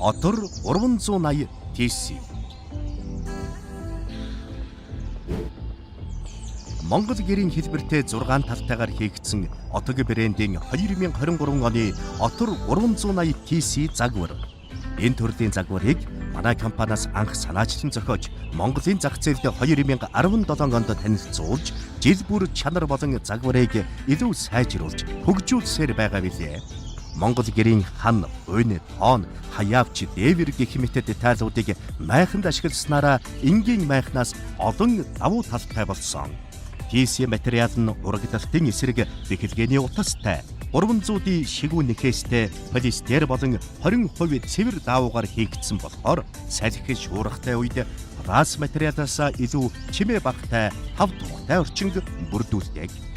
Отор 380 TC. Монгол гэрийн хэлбэртэй 6 талтайгаар хийгдсэн Отог брэндийн 2023 оны Отор 380 TC загвар. Энэ төрлийн загварыг манай компаниас анх санаачлан зохиож Монголын зах зээлд 2017 онд танилцуулж, жил бүр чанар болон загварыг илүү сайжруулж, хөгжүүлсээр байгаа билээ. Монгол гэрийн хан, уйн, тоон, хаяавч, дээвэр гэх мэт деталуудыг майханд ашигласнараа энгийн майхнаас олон давуу талтай болсон. TC материал нь урагдалтын эсрэг бэхэлгээний утастай, 300D шигүү нэхээстэй полистер болон 20% цэвэр даавуугаар хийгдсэн болохоор салхи шуурхтай үед пласт материалаас илүү чимээ багтай 5 тухтай орчинг бүрдүүлдэг.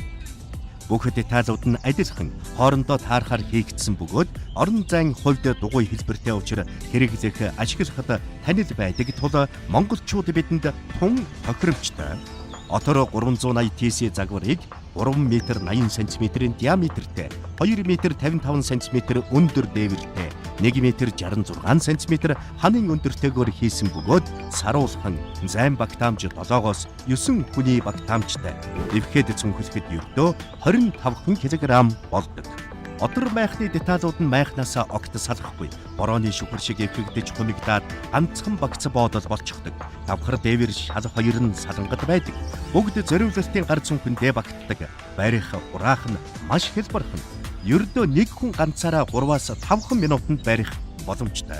Бүх деталууд нь адилхан хоорондоо таарахаар хийгдсэн бөгөөд орон зайн хувьд дугуй хэлбэртэй учраас хэрэглэх ашиглахад танил байдаг тул монголчууд бидэнд тун тохиромжтой. Отор 380 TC загварыг 3 м 80 см-ийн диаметртэй, 2 м 55 см өндөр дээвэртэй, 1 м 66 см ханын өндөртэйгээр хийсэн бөгөөд саруулхан, зайн багтаамж 7-оос 9 хүний багтаамжтай, эвхэд цүнхлэхэд ердөө 25 кг болдог. Отор майхны деталууд нь майхнаас огт салахгүй, борооны шүхэр шиг эвхэгдэж хумигдаад ганцхан багц боодол болчихдог. Давхар дээвэр шал хоёр нь салангад байдаг. Бүгд зориулалтын гар цүнхэндээ багтдаг. Барих, ураах нь маш хялбархан. Ердөө нэг хүн ганцаараа 3-аас 5 минутанд барих боломжтой.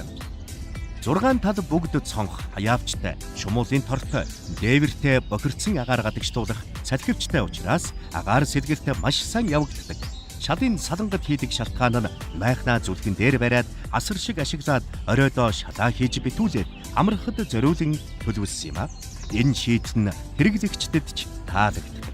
6 тал бүгд цонх, хаяавчтай, шумуулын тортой, дээвэртэй бохирдсан агаар гадагшлуулах салхивчтай учраас агаар сэлгэлт маш сайн явагддаг. Шалын салангад хийдэг шалтгаан нь майхнаа зүлгэн дээр бариад асар шиг ашиглаад оройдоо шалаа хийж битүүлээд амархад зориулан төлөвлөсөн юм а. Энэ шийдэл нь хэрэглэгчдэд ч таалагддаг.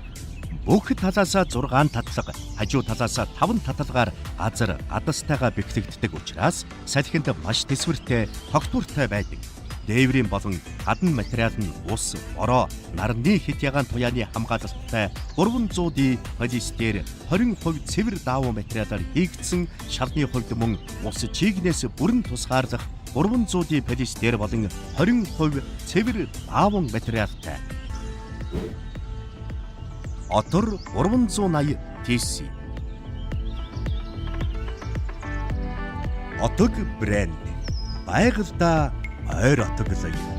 Бүх талаас 6 татлага, хажуу талаас 5 таталгаар газар гадастайгаа бэхлэгддэг учраас салхинд маш тэсвэртэй, тогтвортой байдаг. Дээврийн болон гадна материал нь ус, бороо, нарны хит ягаан туяаны хамгаалалттай 300D полистер 20% цэвэр даавуу материалаар хийгдсэн, шалны хувьд мөн ус чигнээс бүрэн тусгаарлах 300D полистер болон 20% цэвэр даавуу материалтай. Отор 380 TC. Отог брэнд. Байгальдаа ойр отоглоо.